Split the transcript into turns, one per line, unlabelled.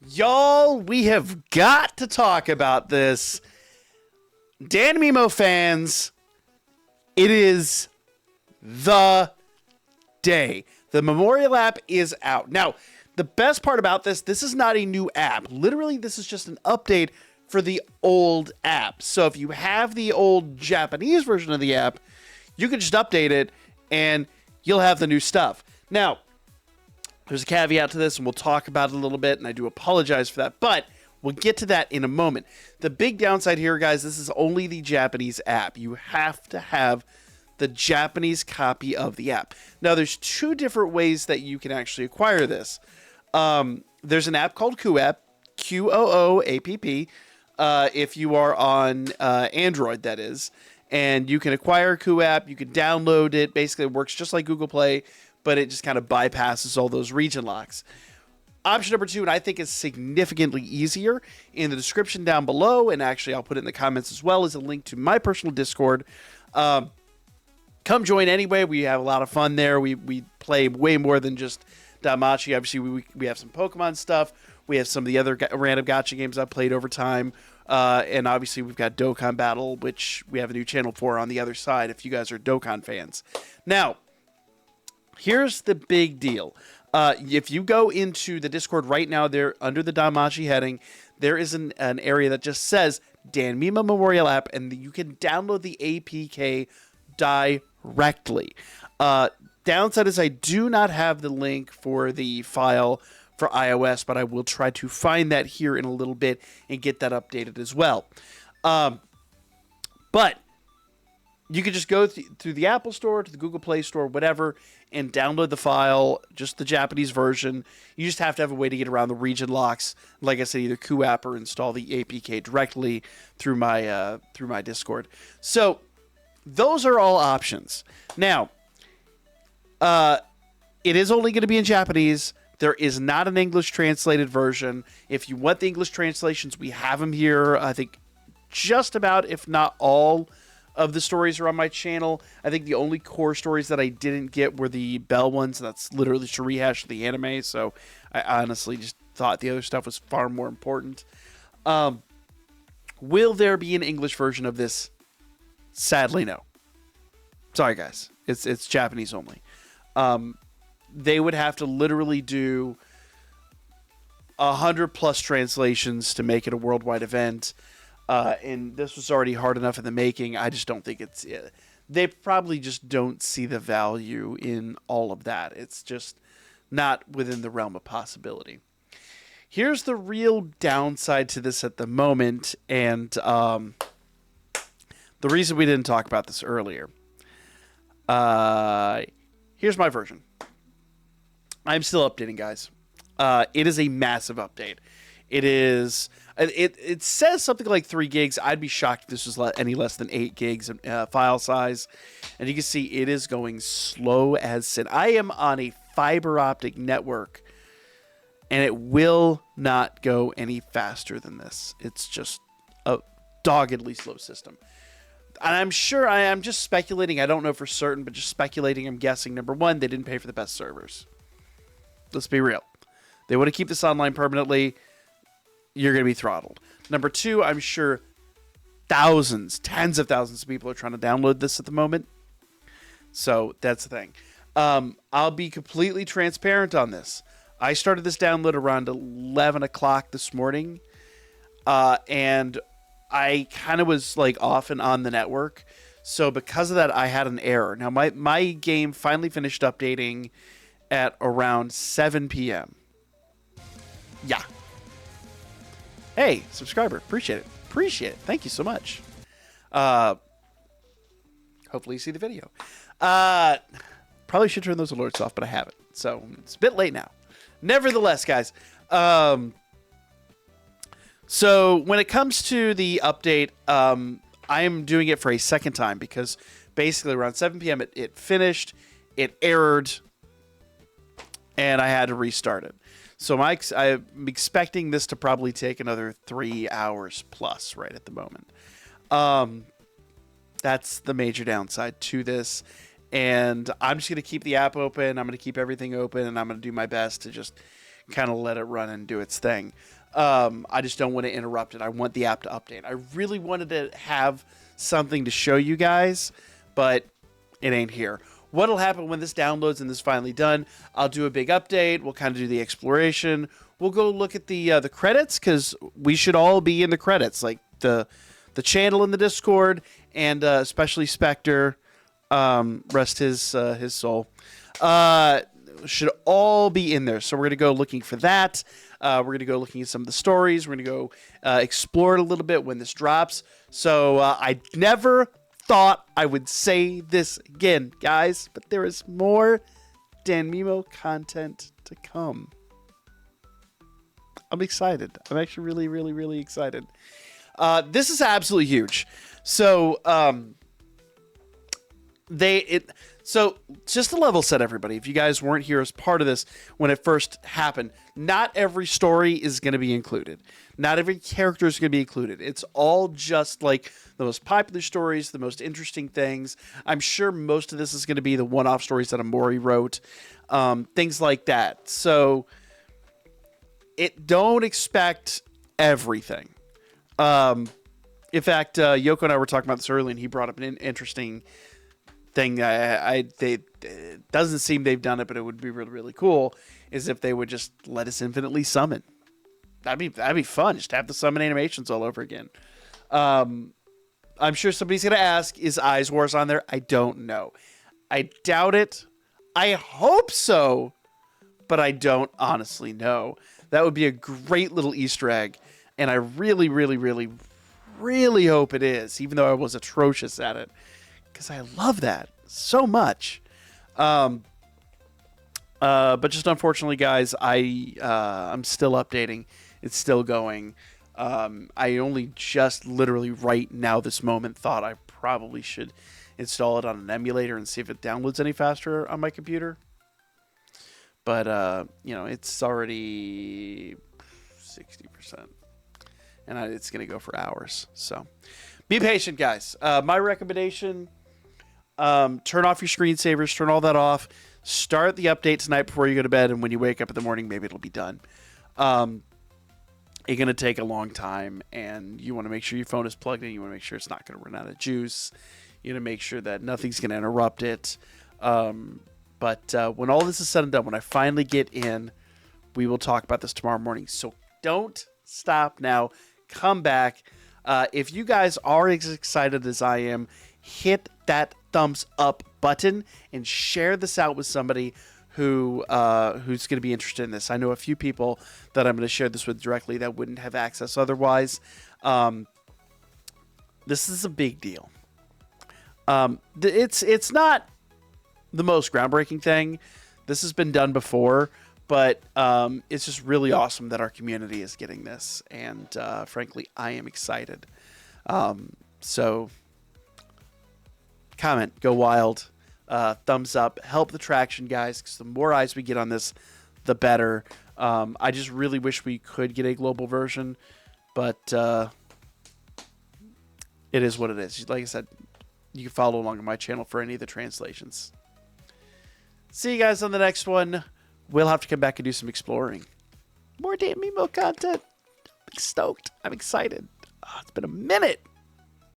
Y'all, we have got to talk about this. Danmemo fans, it is the day. The Memorial app is out. Now, the best part about this is not a new app. Literally, this is just an update for the old app. So if you have the old Japanese version of the app, you can just update it and you'll have the new stuff. Now, there's a caveat to this, and we'll talk about it a little bit, and I do apologize for that, but we'll get to that in a moment. The big downside here, guys, this is only the Japanese app. You have to have the Japanese copy of the app. Now, there's two different ways that you can actually acquire this. There's an app called QOOApp, QOOAPP, if you are on Android, that is. And you can acquire QOOApp, you can download it. Basically, it works just like Google Play, but it just kind of bypasses all those region locks. Option number two, and I think is significantly easier, in the description down below, and actually I'll put it in the comments as well, is a link to my personal Discord. Come join anyway. We have a lot of fun there. We play way more than just Danmachi. Obviously, we have some Pokemon stuff. We have some of the other random gacha games I've played over time. And obviously, we've got Dokkan Battle, which we have a new channel for on the other side if you guys are Dokkan fans. Now, here's the big deal. If you go into the Discord right now, there under the Danmachi heading, there is an area that just says Danmemo Memorial app, and you can download the APK directly. Downside is I do not have the link for the file for iOS, but I will try to find that here in a little bit and get that updated as well. But you could just go through the Apple Store, to the Google Play Store, whatever, and download the file, just the Japanese version. You just have to have a way to get around the region locks. Like I said, either QOOApp or install the APK directly through my Discord. So those are all options. Now, it is only going to be in Japanese. There is not an English translated version. If you want the English translations, we have them here. I think just about, if not all, of the stories are on my channel. I think the only core stories that I didn't get were the Bell ones. That's literally just a rehash of the anime. So I honestly just thought the other stuff was far more important. Will there be an English version of this? Sadly, no. Sorry, guys. It's Japanese only. They would have to literally do 100+ translations to make it a worldwide event. And this was already hard enough in the making. I just don't think it's... They probably just don't see the value in all of that. It's just not within the realm of possibility. Here's the real downside to this at the moment, and the reason we didn't talk about this earlier. Here's my version. I'm still updating, guys. It is a massive update. It is... It says something like 3 gigs. I'd be shocked if this was any less than 8 gigs file size. And you can see it is going slow as sin. I am on a fiber optic network, and it will not go any faster than this. It's just a doggedly slow system. And I'm sure I'm just speculating. I don't know for certain, but just speculating. I'm guessing, number one, they didn't pay for the best servers. Let's be real. They want to keep this online permanently. You're going to be throttled. Number two, I'm sure thousands, tens of thousands of people are trying to download this at the moment. So that's the thing. I'll be completely transparent on this. I started this download around 11 o'clock this morning. And I kind of was like off and on the network. So because of that, I had an error. Now, my game finally finished updating at around 7 p.m. Yeah. Hey, subscriber. Appreciate it. Appreciate it. Thank you so much. Hopefully you see the video. Probably should turn those alerts off, but I haven't. So it's a bit late now. Nevertheless, guys. So when it comes to the update, I am doing it for a second time because basically around 7 p.m. it finished, it errored, and I had to restart it. So I'm expecting this to probably take another 3 hours plus right at the moment. That's the major downside to this. And I'm just going to keep the app open. I'm going to keep everything open, and I'm going to do my best to just kind of let it run and do its thing. I just don't want to interrupt it. I want the app to update. I really wanted to have something to show you guys, but it ain't here. What'll happen when this downloads and this is finally done, I'll do a big update. We'll kind of do the exploration. We'll go look at the credits, because we should all be in the credits, like the channel in the Discord, and especially Spectre, rest his soul, should all be in there. So we're going to go looking for that. We're going to go looking at some of the stories. We're going to go explore it a little bit when this drops. So I never thought I would say this again, guys, but there is more Danmemo content to come. I'm excited. I'm actually really, really, really excited. This is absolutely huge. So, so just to level set everybody, if you guys weren't here as part of this when it first happened, not every story is going to be included. Not every character is going to be included. It's all just like the most popular stories, the most interesting things. I'm sure most of this is going to be the one-off stories that Amori wrote, things like that. So don't expect everything. In fact, Yoko and I were talking about this earlier, and he brought up an interesting thing. It doesn't seem they've done it, but it would be really, really cool, is if they would just let us infinitely summon. That'd be fun, just to have the summon animations all over again. I'm sure somebody's going to ask, is Eyes Wars on there? I don't know. I doubt it. I hope so, but I don't honestly know. That would be a great little Easter egg, and I really, really, really, really hope it is, even though I was atrocious at it, because I love that so much. But just unfortunately, guys, I'm still updating. It's still going. I only just literally right now, this moment, thought I probably should install it on an emulator and see if it downloads any faster on my computer. But, it's already 60%. And it's going to go for hours. So be patient, guys. My recommendation, turn off your screensavers, turn all that off. Start the update tonight before you go to bed, and when you wake up in the morning, maybe it'll be done. It's going to take a long time, and you want to make sure your phone is plugged in. You want to make sure it's not going to run out of juice. You want to make sure that nothing's going to interrupt it. But when all this is said and done, when I finally get in, we will talk about this tomorrow morning. So don't stop now. Come back. If you guys are as excited as I am, hit that thumbs up button and share this out with somebody who's going to be interested in this. I know a few people that I'm going to share this with directly that wouldn't have access otherwise. This is a big deal. It's not the most groundbreaking thing. This has been done before, but it's just really awesome that our community is getting this, and frankly, I am excited. So comment, go wild, thumbs up, help the traction, guys, because the more eyes we get on this, the better. I just really wish we could get a global version, but it is what it is. Like I said, you can follow along on my channel for any of the translations. See you guys on the next one. We'll have to come back and do some exploring. More Danmemo content. I'm stoked. I'm excited. Oh, it's been a minute.